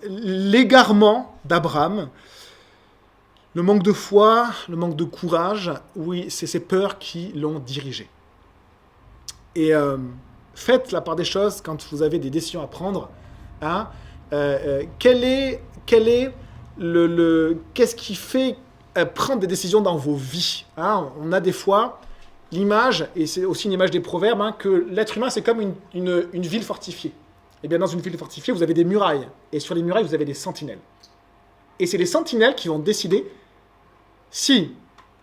l'égarement d'Abraham, le manque de foi, le manque de courage. Oui, c'est ces peurs qui l'ont dirigé. Et faites la part des choses quand vous avez des décisions à prendre. Hein, qu'est-ce qui fait prendre des décisions dans vos vies, hein? On a des fois l'image, et c'est aussi une image des proverbes, hein, que l'être humain c'est comme une ville fortifiée. Et bien dans une ville fortifiée, vous avez des murailles, et sur les murailles, vous avez des sentinelles. Et c'est les sentinelles qui vont décider si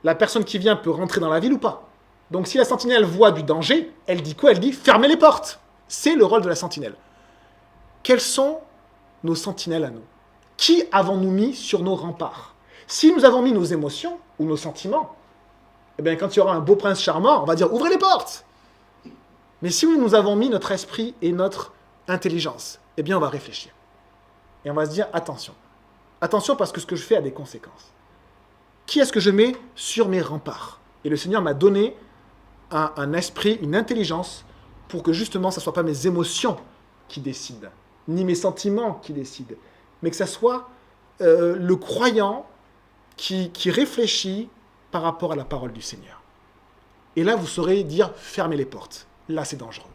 la personne qui vient peut rentrer dans la ville ou pas. Donc si la sentinelle voit du danger, elle dit quoi? Elle dit « fermez les portes ». C'est le rôle de la sentinelle. Quels sont nos sentinelles à nous? Qui avons-nous mis sur nos remparts? Si nous avons mis nos émotions ou nos sentiments, eh bien, quand il y aura un beau prince charmant, on va dire « ouvrez les portes ». Mais si nous avons mis notre esprit et notre intelligence, eh bien, on va réfléchir. Et on va se dire « attention. Attention parce que ce que je fais a des conséquences. Qui est-ce que je mets sur mes remparts ?» Et le Seigneur m'a donné un esprit, une intelligence pour que justement, ce ne soit pas mes émotions qui décident, ni mes sentiments qui décident, mais que ça soit le croyant qui réfléchit par rapport à la parole du Seigneur. Et là, vous saurez dire « fermez les portes ». Là, c'est dangereux.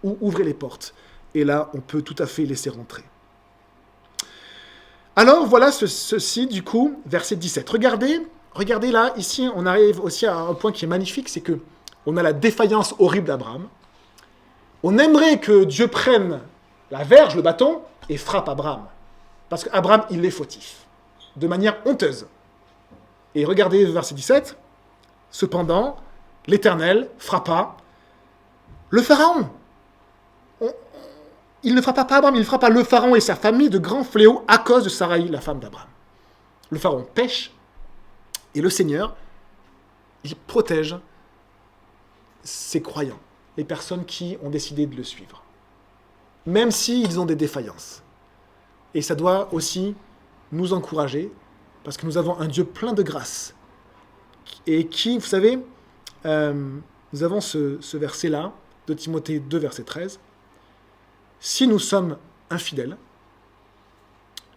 Ou « ouvrez les portes ». Et là, on peut tout à fait laisser rentrer. Alors, voilà ceci, du coup, verset 17. Regardez là, ici, on arrive aussi à un point qui est magnifique, c'est que on a la défaillance horrible d'Abraham. On aimerait que Dieu prenne la verge, le bâton, et frappe Abraham. Parce qu'Abraham, il est fautif, de manière honteuse. Et regardez verset 17. Cependant, l'Éternel frappa le Pharaon. Il ne frappa pas Abraham, il frappa le Pharaon et sa famille de grands fléaux à cause de Sarai, la femme d'Abraham. Le Pharaon pêche, et le Seigneur, il protège ses croyants, les personnes qui ont décidé de le suivre. Même s'ils ont des défaillances. Et ça doit aussi nous encourager, parce que nous avons un Dieu plein de grâce. Et qui, vous savez, nous avons ce verset-là, de Timothée 2, verset 13. Si nous sommes infidèles,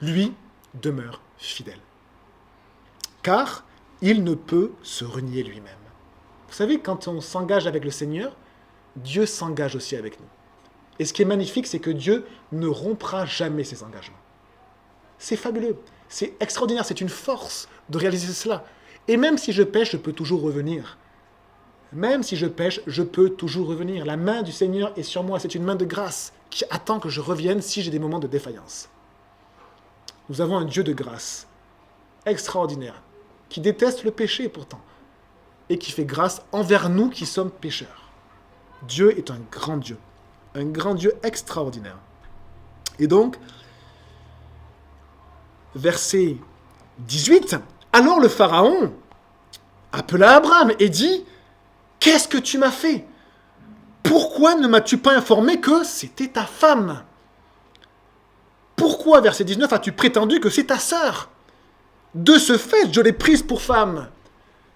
lui demeure fidèle. Car il ne peut se renier lui-même. Vous savez, quand on s'engage avec le Seigneur, Dieu s'engage aussi avec nous. Et ce qui est magnifique, c'est que Dieu ne rompra jamais ses engagements. C'est fabuleux, c'est extraordinaire, c'est une force de réaliser cela. Et même si je pêche, je peux toujours revenir. Même si je pêche, je peux toujours revenir. La main du Seigneur est sur moi, c'est une main de grâce qui attend que je revienne si j'ai des moments de défaillance. Nous avons un Dieu de grâce, extraordinaire, qui déteste le péché pourtant, et qui fait grâce envers nous qui sommes pécheurs. Dieu est un grand Dieu extraordinaire. Et donc, verset 18, alors le Pharaon appela Abraham et dit, « Qu'est-ce que tu m'as fait? Pourquoi ne m'as-tu pas informé que c'était ta femme? Pourquoi, verset 19, as-tu prétendu que c'est ta sœur? De ce fait, je l'ai prise pour femme.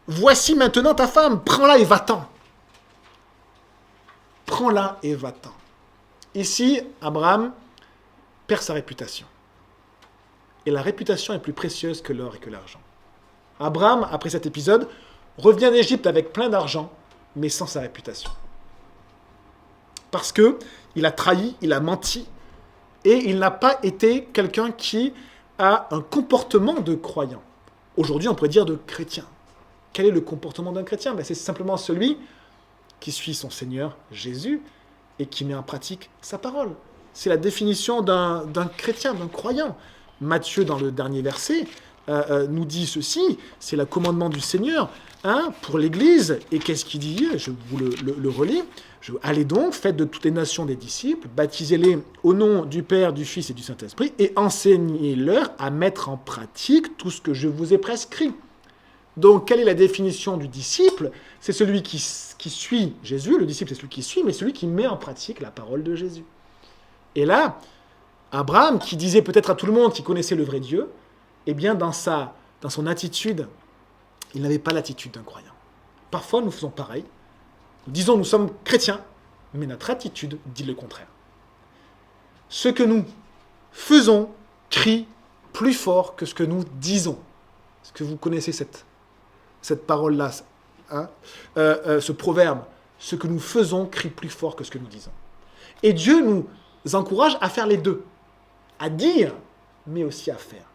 Voici maintenant ta femme, prends-la et va-t'en. » Prends-la et va-t'en. Ici, Abraham perd sa réputation. Et la réputation est plus précieuse que l'or et que l'argent. Abraham, après cet épisode, revient d'Égypte avec plein d'argent, mais sans sa réputation. Parce que il a trahi, il a menti, et il n'a pas été quelqu'un qui a un comportement de croyant. Aujourd'hui, on pourrait dire de chrétien. Quel est le comportement d'un chrétien? C'est simplement celui qui suit son Seigneur Jésus et qui met en pratique sa parole. C'est la définition d'un chrétien, d'un croyant. Matthieu, dans le dernier verset, nous dit ceci, c'est le commandement du Seigneur pour l'Église. Et qu'est-ce qu'il dit? Je vous le relis. Allez donc, faites de toutes les nations des disciples, baptisez-les au nom du Père, du Fils et du Saint-Esprit, et enseignez-leur à mettre en pratique tout ce que je vous ai prescrit. Donc, quelle est la définition du disciple? C'est celui qui suit Jésus, le disciple c'est celui qui suit, mais celui qui met en pratique la parole de Jésus. Et là, Abraham, qui disait peut-être à tout le monde qu'il connaissait le vrai Dieu, eh bien, dans son attitude, il n'avait pas l'attitude d'un croyant. Parfois, nous faisons pareil. Nous disons nous sommes chrétiens, mais notre attitude dit le contraire. Ce que nous faisons crie plus fort que ce que nous disons. Est-ce que vous connaissez cette parole-là, ce proverbe? Ce que nous faisons crie plus fort que ce que nous disons. Et Dieu nous encourage à faire les deux. À dire, mais aussi à faire.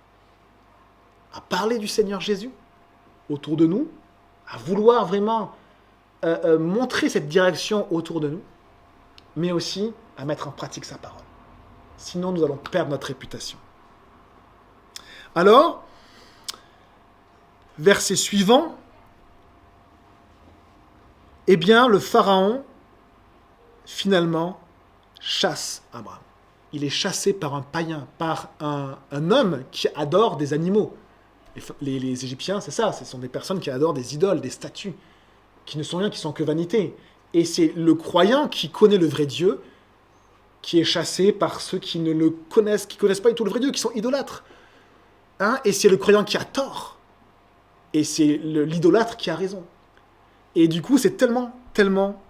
À parler du Seigneur Jésus autour de nous, à vouloir vraiment montrer cette direction autour de nous, mais aussi à mettre en pratique sa parole. Sinon, nous allons perdre notre réputation. Alors, verset suivant, eh bien, le Pharaon, finalement, chasse Abraham. Il est chassé par un païen, par un homme qui adore des animaux. Les Égyptiens, c'est ça, ce sont des personnes qui adorent des idoles, des statues, qui ne sont rien, qui sont que vanité. Et c'est le croyant qui connaît le vrai Dieu, qui est chassé par ceux qui ne le connaissent, qui ne connaissent pas du tout le vrai Dieu, qui sont idolâtres. Et c'est le croyant qui a tort. Et c'est l'idolâtre qui a raison. Et du coup, c'est tellement, tellement,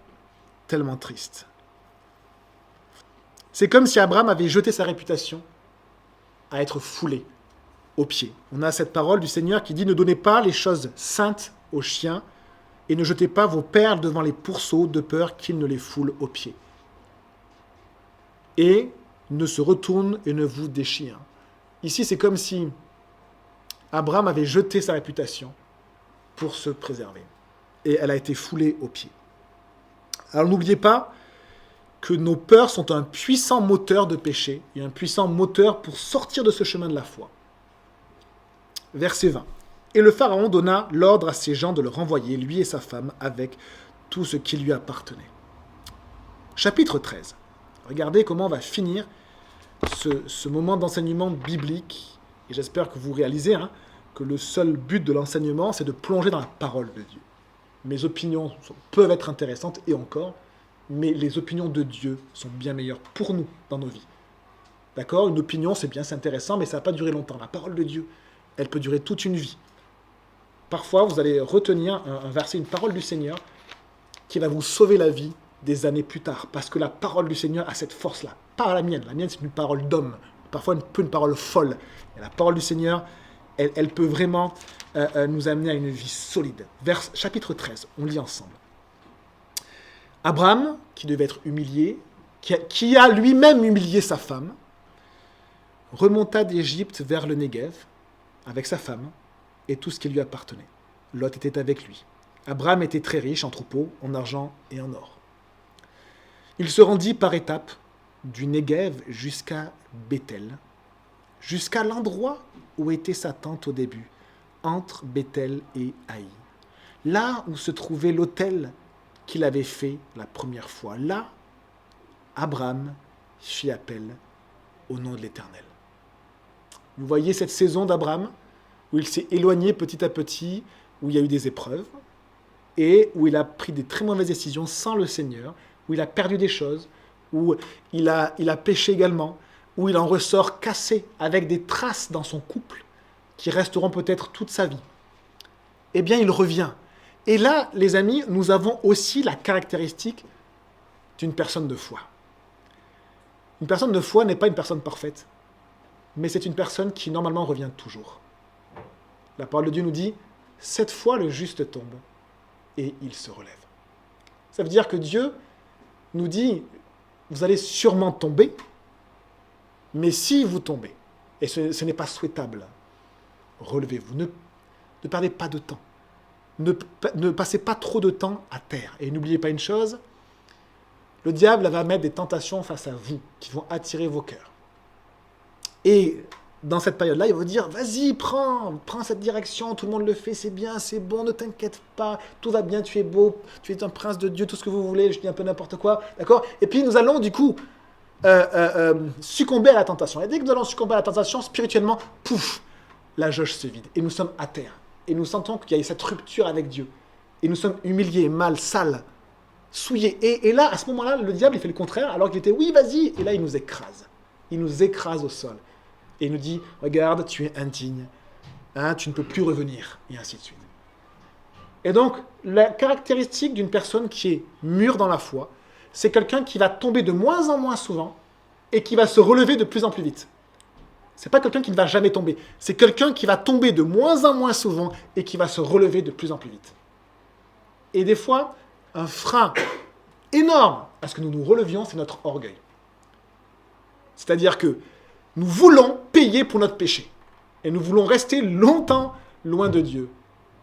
tellement triste. C'est comme si Abraham avait jeté sa réputation à être foulé aux pieds. On a cette parole du Seigneur qui dit « Ne donnez pas les choses saintes aux chiens et ne jetez pas vos perles devant les pourceaux de peur qu'ils ne les foulent aux pieds. Et ne se retourne et ne vous déchire. » Ici, c'est comme si Abraham avait jeté sa réputation pour se préserver. Et elle a été foulée aux pieds. Alors n'oubliez pas que nos peurs sont un puissant moteur de péché et un puissant moteur pour sortir de ce chemin de la foi. Verset 20. Et le Pharaon donna l'ordre à ses gens de le renvoyer, lui et sa femme, avec tout ce qui lui appartenait. Chapitre 13. Regardez comment on va finir ce moment d'enseignement biblique. Et j'espère que vous réalisez que le seul but de l'enseignement, c'est de plonger dans la parole de Dieu. Mes opinions peuvent être intéressantes, et encore, mais les opinions de Dieu sont bien meilleures pour nous dans nos vies. D'accord? Une opinion, c'est bien, c'est intéressant, mais ça ne va pas durer longtemps. La parole de Dieu, elle peut durer toute une vie. Parfois, vous allez retenir un verset, une parole du Seigneur, qui va vous sauver la vie des années plus tard, parce que la parole du Seigneur a cette force-là. Pas la mienne c'est une parole d'homme, parfois une parole folle. Et la parole du Seigneur elle peut vraiment nous amener à une vie solide. Chapitre 13, on lit ensemble. Abraham, qui devait être humilié, qui a lui-même humilié sa femme, remonta d'Égypte vers le Négev avec sa femme et tout ce qui lui appartenait. Lot était avec lui. Abraham était très riche en troupeaux, en argent et en or. Il se rendit par étapes du Négev jusqu'à Béthel, jusqu'à l'endroit où était sa tente au début, entre Béthel et Haï. Là où se trouvait l'autel qu'il avait fait la première fois. Là, Abraham fit appel au nom de l'Éternel. Vous voyez cette saison d'Abraham où il s'est éloigné petit à petit, où il y a eu des épreuves, et où il a pris des très mauvaises décisions sans le Seigneur, où il a perdu des choses, où il a péché également, où il en ressort cassé, avec des traces dans son couple, qui resteront peut-être toute sa vie. Eh bien, il revient. Et là, les amis, nous avons aussi la caractéristique d'une personne de foi. Une personne de foi n'est pas une personne parfaite, mais c'est une personne qui normalement revient toujours. La parole de Dieu nous dit, « Cette fois le juste tombe, et il se relève. » Ça veut dire que Dieu nous dit, vous allez sûrement tomber, mais si vous tombez, et ce n'est pas souhaitable, relevez-vous, ne perdez pas de temps. Ne passez pas trop de temps à terre. Et n'oubliez pas une chose, le diable va mettre des tentations face à vous, qui vont attirer vos cœurs. Et dans cette période-là, il va vous dire, vas-y, prends cette direction, tout le monde le fait, c'est bien, c'est bon, ne t'inquiète pas, tout va bien, tu es beau, tu es un prince de Dieu, tout ce que vous voulez, je dis un peu n'importe quoi, d'accord? Et puis nous allons du coup succomber à la tentation. Et dès que nous allons succomber à la tentation, spirituellement, pouf, la jauge se vide. Et nous sommes à terre. Et nous sentons qu'il y a cette rupture avec Dieu. Et nous sommes humiliés, mal, sales, souillés. Et là, à ce moment-là, le diable, il fait le contraire, alors qu'il était, oui, vas-y. Et là, il nous écrase. Il nous écrase au sol. Et il nous dit, regarde, tu es indigne. Hein, tu ne peux plus revenir. Et ainsi de suite. Et donc, la caractéristique d'une personne qui est mûre dans la foi, c'est quelqu'un qui va tomber de moins en moins souvent et qui va se relever de plus en plus vite. C'est pas quelqu'un qui ne va jamais tomber. C'est quelqu'un qui va tomber de moins en moins souvent et qui va se relever de plus en plus vite. Et des fois, un frein énorme à ce que nous nous relevions, c'est notre orgueil. C'est-à-dire que nous voulons payer pour notre péché. Et nous voulons rester longtemps loin de Dieu.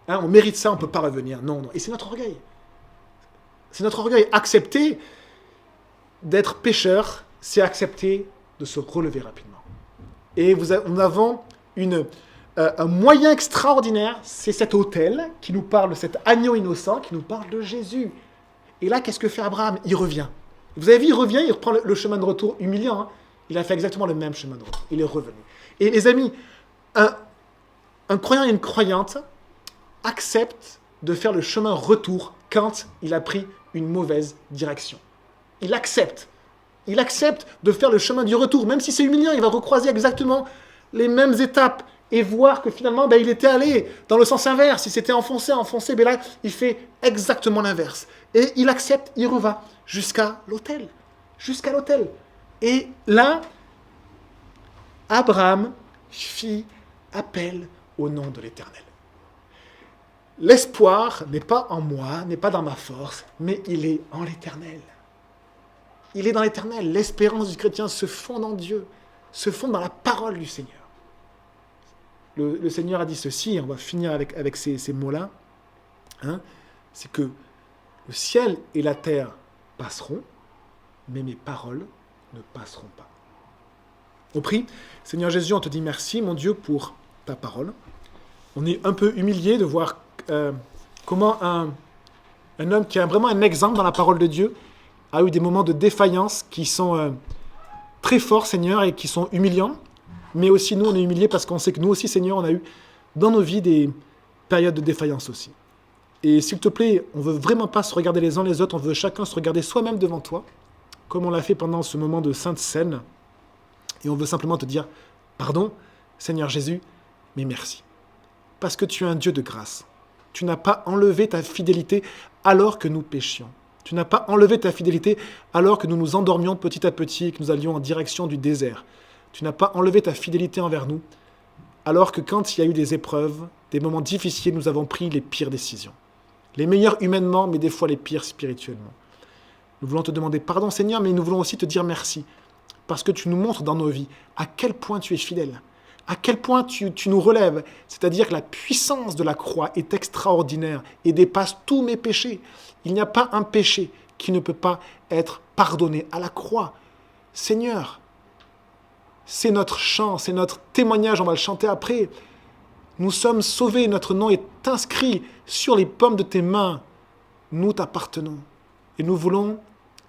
Hein, on mérite ça, on ne peut pas revenir. Non, non. Et c'est notre orgueil. C'est notre orgueil. Accepter d'être pécheur, c'est accepter de se relever rapidement. Et nous avons un moyen extraordinaire, c'est cet autel qui nous parle, cet agneau innocent qui nous parle de Jésus. Et là, qu'est-ce que fait Abraham? Il revient. Vous avez vu, il revient, il reprend le chemin de retour humiliant. Hein. Il a fait exactement le même chemin de retour. Il est revenu. Et les amis, un croyant et une croyante acceptent de faire le chemin retour quand il a pris une mauvaise direction. Il accepte. Il accepte de faire le chemin du retour, même si c'est humiliant, il va recroiser exactement les mêmes étapes et voir que finalement, il était allé dans le sens inverse. Il s'était enfoncé, mais là, il fait exactement l'inverse. Et il accepte, il revient jusqu'à l'autel. Jusqu'à l'autel. Et là, Abraham fit appel au nom de l'Éternel. L'espoir n'est pas en moi, n'est pas dans ma force, mais il est en l'Éternel. Il est dans l'Éternel. L'espérance du chrétien se fonde en Dieu, se fonde dans la parole du Seigneur. Le Seigneur a dit ceci, et on va finir avec ces mots-là, hein, c'est que le ciel et la terre passeront, mais mes paroles ne passeront pas. On prie, Seigneur Jésus, on te dit merci, mon Dieu, pour ta parole. On est un peu humilié de voir comment un homme qui a vraiment un exemple dans la parole de Dieu a eu des moments de défaillance qui sont très forts, Seigneur, et qui sont humiliants. Mais aussi, nous, on est humiliés parce qu'on sait que nous aussi, Seigneur, on a eu dans nos vies des périodes de défaillance aussi. Et s'il te plaît, on ne veut vraiment pas se regarder les uns les autres, on veut chacun se regarder soi-même devant toi, comme on l'a fait pendant ce moment de Sainte Seine. Et on veut simplement te dire, pardon, Seigneur Jésus, mais merci. Parce que tu es un Dieu de grâce. Tu n'as pas enlevé ta fidélité alors que nous péchions. Tu n'as pas enlevé ta fidélité alors que nous nous endormions petit à petit et que nous allions en direction du désert. Tu n'as pas enlevé ta fidélité envers nous alors que quand il y a eu des épreuves, des moments difficiles, nous avons pris les pires décisions. Les meilleures humainement, mais des fois les pires spirituellement. Nous voulons te demander pardon, Seigneur, mais nous voulons aussi te dire merci. Parce que tu nous montres dans nos vies à quel point tu es fidèle, à quel point tu nous relèves. C'est-à-dire que la puissance de la croix est extraordinaire et dépasse tous mes péchés. Il n'y a pas un péché qui ne peut pas être pardonné à la croix. Seigneur, c'est notre chant, c'est notre témoignage, on va le chanter après. Nous sommes sauvés, notre nom est inscrit sur les paumes de tes mains. Nous t'appartenons. Et nous voulons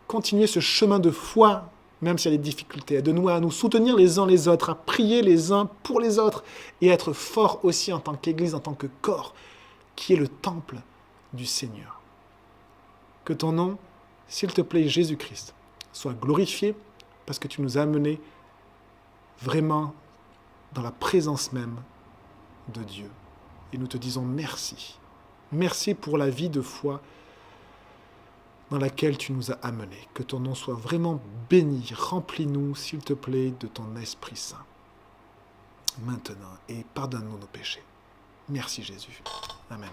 continuer ce chemin de foi, même s'il y a des difficultés. Aide-nous à nous soutenir les uns les autres, à prier les uns pour les autres et à être forts aussi en tant qu'Église, en tant que corps, qui est le temple du Seigneur. Que ton nom, s'il te plaît, Jésus-Christ, soit glorifié parce que tu nous as amenés vraiment dans la présence même de Dieu. Et nous te disons merci. Merci pour la vie de foi dans laquelle tu nous as amenés. Que ton nom soit vraiment béni. Remplis-nous, s'il te plaît, de ton Esprit Saint. Maintenant, et pardonne-nous nos péchés. Merci Jésus. Amen.